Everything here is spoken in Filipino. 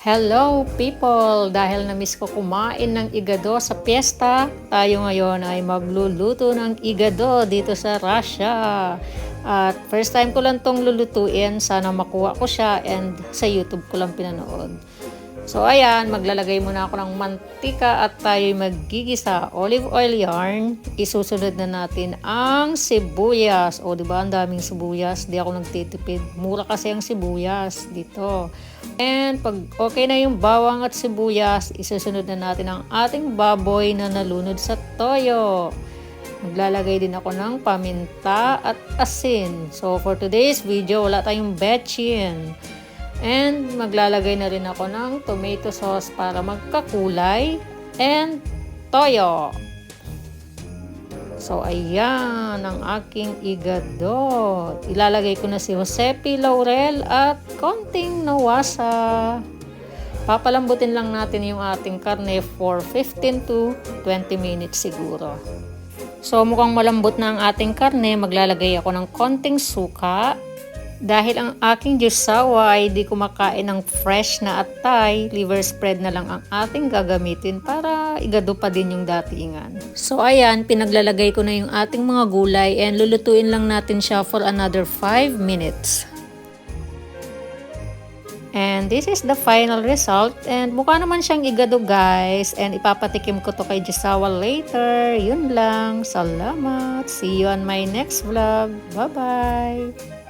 Hello people! Dahil na-miss ko kumain ng igado sa piyesta, tayo ngayon ay magluluto ng igado dito sa Russia. At first time ko lang tong lulutuin, sana makuha ko siya and sa YouTube ko lang pinanood. So ayan, maglalagay muna ako ng mantika at tayo'y maggigisa. Olive oil yarn. Isusunod na natin ang sibuyas. O diba, ang daming sibuyas. Di ako nagtitipid. Mura kasi ang sibuyas dito. And pag okay na yung bawang at sibuyas, isusunod na natin ang ating baboy na nalunod sa toyo. Maglalagay din ako ng paminta at asin. So for today's video, wala tayong betchin. And maglalagay na rin ako ng tomato sauce para magkakulay and toyo. So ayan ang aking igado. Ilalagay ko na si Josepi laurel at konting nawasa. Papalambutin lang natin yung ating karne for 15 to 20 minutes siguro. So mukhang malambot na ang ating karne, maglalagay ako ng konting suka. Dahil ang aking jusawa ay di kumakain ng fresh na atay, liver spread na lang ang ating gagamitin para igado pa din yung datingan. So ayan, pinaglalagay ko na yung ating mga gulay and lulutuin lang natin siya for another 5 minutes. And this is the final result and mukha naman siyang igado guys and ipapatikim ko to kay jusawa later. Yun lang, salamat. See you on my next vlog. Bye bye!